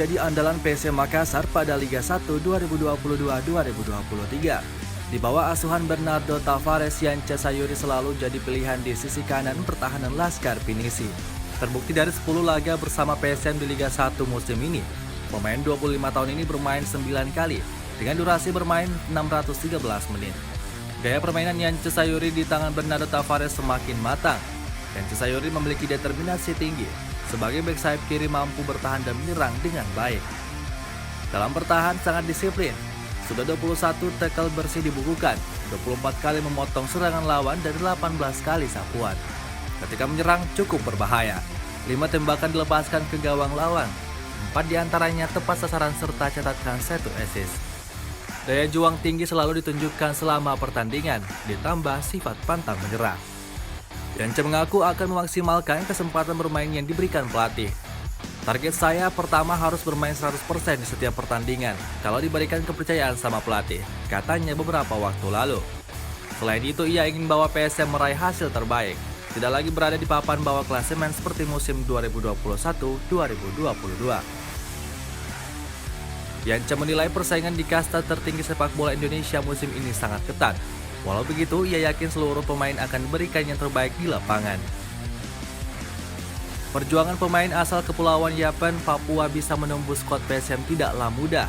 menjadi andalan PSM Makassar pada Liga 1 2022-2023. Di bawah asuhan Bernardo Tavares, Yance Sayuri selalu jadi pilihan di sisi kanan pertahanan Laskar Pinisi. Terbukti dari 10 laga bersama PSM di Liga 1 musim ini, pemain 25 tahun ini bermain 9 kali dengan durasi bermain 613 menit. Gaya permainan Yance Sayuri di tangan Bernardo Tavares semakin matang. Yance Sayuri memiliki determinasi tinggi. Sebagai bek sayap kiri mampu bertahan dan menyerang dengan baik. Dalam bertahan sangat disiplin. Sudah 21 tackle bersih dibukukan, 24 kali memotong serangan lawan dan 18 kali sapuan. Ketika menyerang cukup berbahaya. 5 tembakan dilepaskan ke gawang lawan. 4 diantaranya tepat sasaran serta catatkan 1 assist. Daya juang tinggi selalu ditunjukkan selama pertandingan, ditambah sifat pantang menyerah. Yance mengaku akan memaksimalkan kesempatan bermain yang diberikan pelatih. Target saya pertama harus bermain 100% di setiap pertandingan kalau diberikan kepercayaan sama pelatih, katanya beberapa waktu lalu. Selain itu, ia ingin bawa PSM meraih hasil terbaik, tidak lagi berada di papan bawah klasemen seperti musim 2021-2022. Yance menilai persaingan di kasta tertinggi sepak bola Indonesia musim ini sangat ketat. Walau begitu, ia yakin seluruh pemain akan memberikan yang terbaik di lapangan. Perjuangan pemain asal Kepulauan Yapen, Papua bisa menembus skuad PSM tidaklah mudah.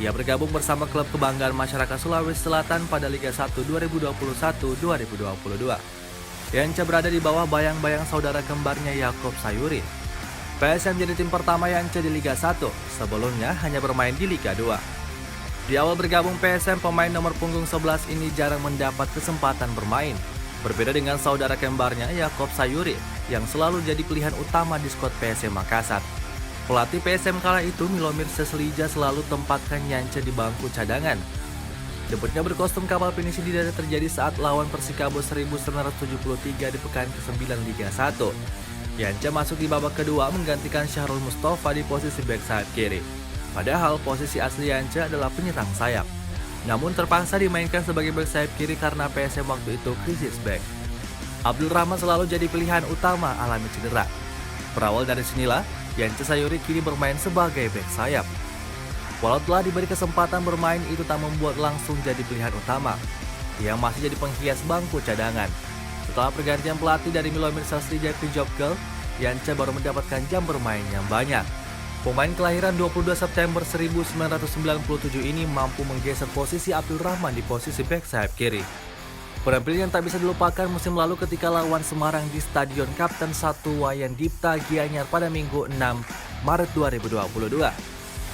Ia bergabung bersama klub kebanggaan masyarakat Sulawesi Selatan pada Liga 1 2021-2022. Yance berada di bawah bayang-bayang saudara kembarnya Yakob Sayuri. PSM jadi tim pertama Yance di Liga 1, sebelumnya hanya bermain di Liga 2. Di awal bergabung PSM, pemain nomor punggung 11 ini jarang mendapat kesempatan bermain. Berbeda dengan saudara kembarnya Yakob Sayuri yang selalu jadi pilihan utama di skuad PSM Makassar. Pelatih PSM kala itu, Milomir Seslija, selalu tempatkan Yance di bangku cadangan. Debutnya berkostum kapal pinisi tidak terjadi saat lawan Persikabo 1973 di pekan ke-9 Liga 1. Yance masuk di babak kedua menggantikan Syahrul Mustafa di posisi bek sayap kiri. Padahal posisi asli Yance adalah penyerang sayap. Namun terpaksa dimainkan sebagai bek sayap kiri karena PSM waktu itu krisis bek. Abdul Rahman selalu jadi pilihan utama alami cedera. Berawal dari sinilah, Yance Sayuri kini bermain sebagai bek sayap. Walau telah diberi kesempatan bermain, itu tak membuat langsung jadi pilihan utama. Ia masih jadi penghias bangku cadangan. Setelah pergantian pelatih dari Milomir Seslija ke Jogel, Yance baru mendapatkan jam bermain yang banyak. Pemain kelahiran 22 September 1997 ini mampu menggeser posisi Abdul Rahman di posisi bek sayap kiri. Penampilan yang tak bisa dilupakan musim lalu ketika lawan Semarang di Stadion Kapten 1 Wayan Dipta Gianyar pada Minggu 6 Maret 2022.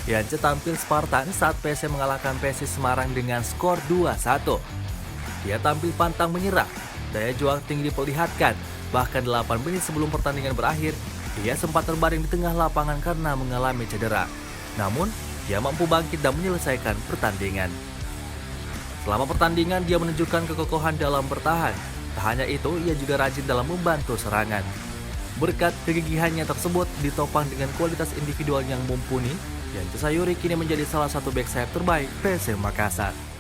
Yance tampil Spartan saat PSM mengalahkan PSIS Semarang dengan skor 2-1. Dia tampil pantang menyerah, daya juang tinggi diperlihatkan, bahkan 8 menit sebelum pertandingan berakhir, dia sempat terbaring di tengah lapangan karena mengalami cedera. Namun, dia mampu bangkit dan menyelesaikan pertandingan. Selama pertandingan, dia menunjukkan kekokohan dalam bertahan. Tak hanya itu, ia juga rajin dalam membantu serangan. Berkat kegigihannya tersebut, ditopang dengan kualitas individual yang mumpuni, Yance Sayuri kini menjadi salah satu bek sayap terbaik PSM Makassar.